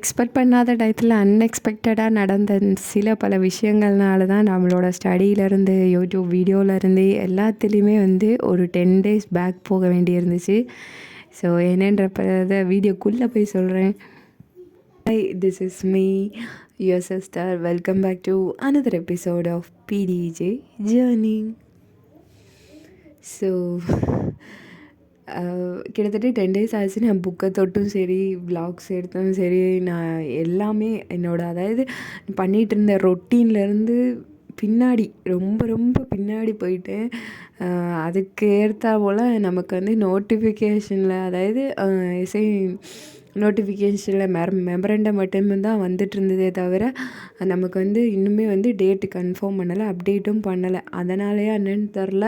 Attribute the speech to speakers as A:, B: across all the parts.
A: Expect பண்ணாத டயத்தில் அன்எக்ஸ்பெக்டடாக நடந்த பல விஷயங்கள்னால தான் நம்மளோட ஸ்டடியிலேருந்து யூடியூப் வீடியோவிலேருந்து எல்லாத்துலேயுமே ஒரு 10 days பேக் போக வேண்டியிருந்துச்சு. ஸோ என்னன்றப்ப வீடியோக்குள்ளே போய் சொல்கிறேன். Hi, this is me your sister. Welcome back to another episode of PDJ journey. So கிட்டத்தட்ட 10 days ஆச்சு. நான் புக்கை தொட்டும் சரி, விலாக்ஸ் எடுத்தும் சரி, நான் எல்லாமே அதாவது பண்ணிகிட்டு இருந்த ரொட்டீன்லேருந்து பின்னாடி ரொம்ப ரொம்ப பின்னாடி போயிட்டேன். அதுக்கு ஏற்றா போல் நமக்கு நோட்டிஃபிகேஷனில் அதாவது எஸ்ஐ நோட்டிஃபிகேஷனில் மெமரண்டம் மட்டும்தான் வந்துட்டு இருந்ததே தவிர நமக்கு இன்னுமே டேட்டு கன்ஃபார்ம் பண்ணலை, அப்டேட்டும் பண்ணலை. அதனாலேயே என்னன்னு தெரில,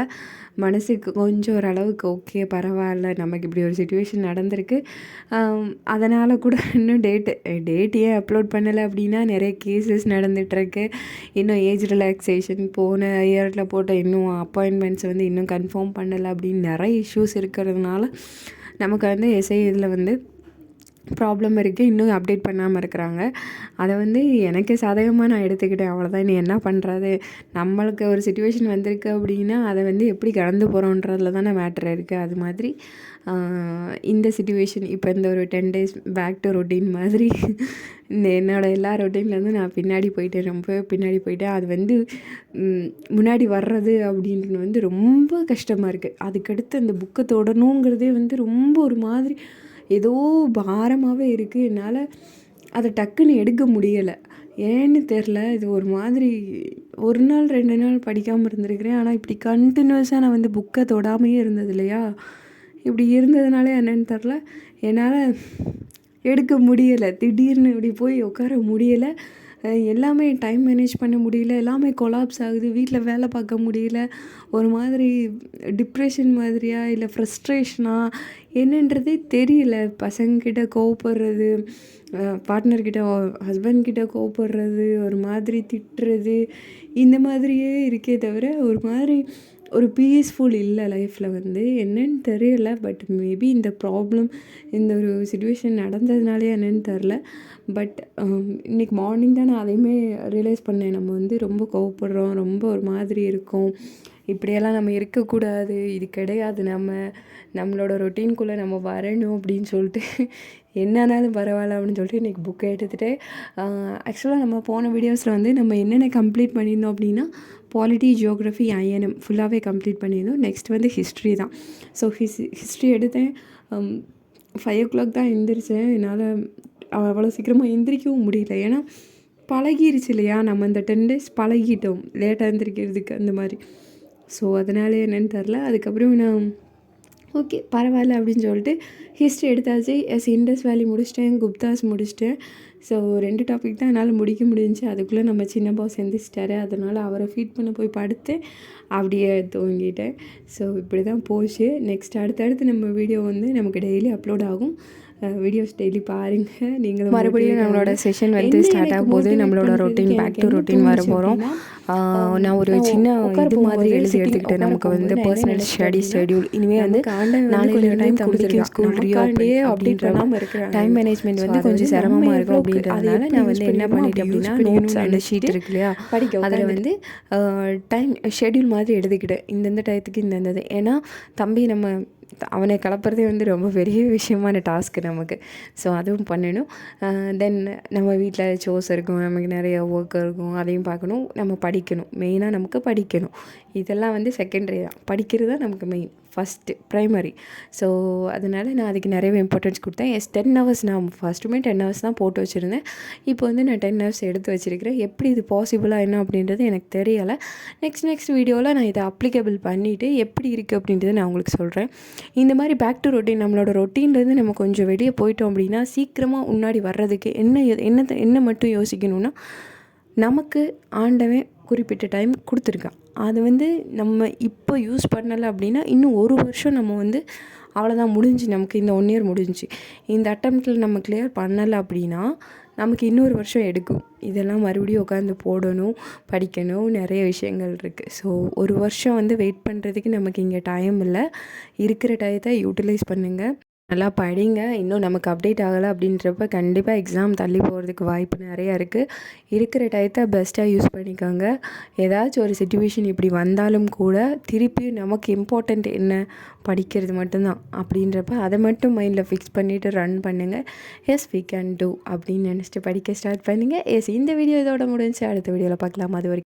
A: மனசுக்கு கொஞ்சம் ஓரளவுக்கு ஓகே பரவாயில்ல, நமக்கு இப்படி ஒரு சுச்சுவேஷன் நடந்திருக்கு, அதனால் கூட இன்னும் டேட் ஏன் அப்லோட் பண்ணலை அப்படின்னா நிறைய கேசஸ் நடந்துகிட்ருக்கு. இன்னும் ஏஜ் ரிலாக்ஸேஷன் போன இயரில் போட்ட இன்னும் அப்பாயின்மெண்ட்ஸ் இன்னும் கன்ஃபார்ம் பண்ணலை அப்படின்னு நிறைய இஷ்யூஸ் இருக்கிறதுனால நமக்கு எஸ்ஐ இதில் ப்ராப்ளம் இருக்குது, இன்னும் அப்டேட் பண்ணாமல் இருக்கிறாங்க. அதை எனக்கு சாதகமாக நான் எடுத்துக்கிட்டேன், அவ்வளோதான். நீ என்ன பண்ணுறது, நம்மளுக்கு ஒரு சுச்சுவேஷன் வந்திருக்கு அப்படின்னா அதை எப்படி கடந்து போகிறோன்றதுல தானே மேட்ரு இருக்குது. அது மாதிரி இந்த சுச்சுவேஷன் இப்போ இந்த ஒரு 10 days பேக் டு ரொட்டீன் மாதிரி என்னோடய எல்லா ரொட்டீன்லேருந்து நான் பின்னாடி போயிட்டேன், ரொம்ப பின்னாடி போயிட்டேன். அது முன்னாடி வர்றது அப்படின்றது ரொம்ப கஷ்டமாக இருக்குது. அதுக்கடுத்து அந்த புக்கை தொடரணுங்கிறதே ரொம்ப ஒரு மாதிரி ஏதோ பாரமாகவே இருக்குது. என்னால் அதை டக்குன்னு எடுக்க முடியலை, ஏன்னு தெரில. இது ஒரு மாதிரி 1 நாள் 2 நாள் படிக்காமல் இருந்திருக்கிறேன். ஆனால் இப்படி கண்டினியூஸாக நான் புக்கை தொடாமையே இருந்தது இல்லையா, இப்படி இருந்ததுனால என்னென்னு தெரில, என்னால் எடுக்க முடியலை. திடீர்னு இப்படி போய் உட்கார முடியலை. எல்லாமே டைம் மேனேஜ் பண்ண முடியல, எல்லாமே கொலாப்ஸ் ஆகுது. வீட்டில் வேலை பார்க்க முடியல, ஒரு மாதிரி டிப்ரெஷன் மாதிரியா இல்லை ஃப்ரஸ்ட்ரேஷனா என்னன்றதே தெரியல. பசங்கக்கிட்ட கோவப்படுறது, பார்ட்னர்கிட்ட ஹஸ்பண்ட்கிட்ட கோவப்படுறது, ஒரு மாதிரி திட்டுறது, இந்த மாதிரியே இருக்கே தவிர ஒரு மாதிரி ஒரு பீஸ்ஃபுல் இல்லை லைஃப்பில். என்னன்னு தெரியல. பட் மேபி இந்த ப்ராப்ளம், இந்த ஒரு சுச்சுவேஷன் நடந்ததுனாலே என்னன்னு தெரில. பட் இன்றைக்கி மார்னிங் தான் நான் அதையுமே ரியலைஸ் பண்ணேன். நம்ம ரொம்ப கோவப்படுறோம், ரொம்ப ஒரு மாதிரி இருக்கோம், இப்படியெல்லாம் நம்ம இருக்கக்கூடாது, இது கிடையாது, நம்மளோட ரொட்டீன்குள்ளே நம்ம வரணும் அப்படின்னு சொல்லிட்டு என்னன்னாலும் பரவாயில்ல அப்படின்னு சொல்லிட்டு இன்றைக்கி புக்கை எடுத்துகிட்டு ஆக்சுவலாக நம்ம போன வீடியோஸில் நம்ம என்னென்ன கம்ப்ளீட் பண்ணியிருந்தோம் அப்படின்னா பாலிட்டி, ஜியோக்ரஃபி, ஐஎன்எம் ஃபுல்லாகவே கம்ப்ளீட் பண்ணியிருந்தோம். நெக்ஸ்ட் ஹிஸ்ட்ரி தான். ஸோ ஹிஸ்ட்ரி எடுத்தேன். 5 o'clock தான் எழுந்திரிச்சேன். என்னால் அவ்வளோ சீக்கிரமாக எந்திரிக்கவும் முடியல, ஏன்னா பழகிருச்சு இல்லையா, நம்ம இந்த 10 days பழகிட்டோம் லேட்டாக எழுந்திரிக்கிறதுக்கு அந்த மாதிரி. ஸோ அதனால என்னென்னு தெரில. அதுக்கப்புறம் நான் ஓகே பரவாயில்ல அப்படின்னு சொல்லிட்டு ஹிஸ்ட்ரி எடுத்தாச்சு. இண்டஸ் வேலி முடிச்சிட்டேன், குப்தாஸ் முடிச்சிட்டேன். ஸோ 2 டாபிக் தான் என்னால் முடிக்க முடிஞ்சிச்சு. அதுக்குள்ளே நம்ம சின்ன பாஸ் எந்திரிச்சிட்டாரு, அதனால் அவரை ஃபீட் பண்ண போய் படுத்து அப்படியே தூங்கிட்டேன். ஸோ இப்படி தான் போச்சு. நெக்ஸ்ட் அடுத்தடுத்து நம்ம வீடியோ நமக்கு டெய்லி அப்லோட் ஆகும். வீடியோஸ் டெய்லி பாருங்கள். நீங்கள் மறுபடியும் நம்மளோட செஷன் ஸ்டார்ட் ஆகும் போது நம்மளோட ரொட்டீன் பேக் டு ரொட்டீன் வர போகிறோம். நான் ஒரு சின்ன இது மாதிரி எழுதி எடுத்துக்கிட்டேன். நமக்கு பர்சனல் ஸ்டடி ஷெடியூல் இனிமேல் நாளைக்கு டைம் கொடுத்துருக்கேன். ஸ்கூல் ரீஓப்பன் அப்படின்ற டைம் மேனேஜ்மெண்ட் கொஞ்சம் சிரமமாக இருக்கும் அப்படின்றதுனால நான் என்ன பண்ணிட்டேன் அப்படின்னா, நோட்ஸ் அந்த ஷீட் இருக்கு இல்லையா, அதில் டைம் ஷெடியூல் மாதிரி எடுத்துக்கிட்டேன். இந்தந்த டயத்துக்கு இந்தந்தது. ஏன்னா தம்பி அவனை கிளப்புறதே ரொம்ப பெரிய விஷயமான டாஸ்க்கு நமக்கு. ஸோ அதுவும் பண்ணணும். தென் நம்ம வீட்டில் சோர்ஸ் இருக்கும், நமக்கு நிறைய ஒர்க் இருக்கும், அதையும் பார்க்கணும். நம்ம படிக்கணும், மெயினாக நமக்கு படிக்கணும். இதெல்லாம் செகண்டரி தான், படிக்கிறது தான் நமக்கு மெயின், ஃபஸ்ட்டு ப்ரைமரி. ஸோ அதனால் நான் அதுக்கு நிறையவே இம்பார்ட்டன்ஸ் கொடுத்தேன். 10 hours நான் ஃபஸ்ட்டுமே 10 hours தான் போட்டு வச்சுருந்தேன். இப்போ நான் 10 hours எடுத்து வச்சுருக்கிறேன். எப்படி இது பாசிபிளாக என்ன அப்படின்றது எனக்கு தெரியலை. நெக்ஸ்ட் வீடியோவில் நான் இதை அப்ளிகபிள் பண்ணிவிட்டு எப்படி இருக்குது அப்படின்றத நான் உங்களுக்கு சொல்கிறேன். இந்த மாதிரி பேக் டு ரொட்டீன், நம்மளோட ரொட்டீன்லேருந்து நம்ம கொஞ்சம் வெளியே போயிட்டோம் அப்படின்னா சீக்கிரமாக முன்னாடி வர்றதுக்கு என்ன மட்டும் யோசிக்கணும்னா, நமக்கு ஆண்டவன் குறிப்பிட்ட டைம் கொடுத்துருக்கான். அது நம்ம இப்போ யூஸ் பண்ணலை அப்படின்னா இன்னும் 1 வருஷம் நம்ம அவ்வளோதான், முடிஞ்சு நமக்கு இந்த 1 year முடிஞ்சு. இந்த அட்டெம்ப்டில் நம்ம கிளியர் பண்ணலை அப்படின்னா நமக்கு இன்னொரு வருஷம் எடுக்கும். இதெல்லாம் மறுபடியும் உட்காந்து போடணும், படிக்கணும், நிறைய விஷயங்கள் இருக்குது. ஸோ 1 வருஷம் வெயிட் பண்ணுறதுக்கு நமக்கு இங்கே டைம் இல்லை. இருக்கிற டயத்தை யூட்டிலைஸ் பண்ணுங்கள். நல்லா படிங்க. இன்னும் நமக்கு அப்டேட் ஆகலை அப்படின்றப்ப கண்டிப்பாக எக்ஸாம் தள்ளி போகிறதுக்கு வாய்ப்பு நிறையா இருக்குது. இருக்கிற டயத்தை பெஸ்ட்டாக யூஸ் பண்ணிக்கோங்க. ஏதாச்சும் ஒரு சிச்சுவேஷன் இப்படி வந்தாலும் கூட திருப்பியும் நமக்கு இம்பார்ட்டண்ட் என்ன, படிக்கிறது மட்டும்தான் அப்படின்றப்ப அதை மட்டும் மைண்டில் ஃபிக்ஸ் பண்ணிவிட்டு ரன் பண்ணுங்கள். எஸ் வி கேன் டூ அப்படின்னு நினச்சிட்டு படிக்க ஸ்டார்ட் பண்ணுங்கள். எஸ் இந்த வீடியோ இதோட முடிஞ்சு அடுத்த வீடியோவில் பார்க்கலாம். அது வரைக்கும்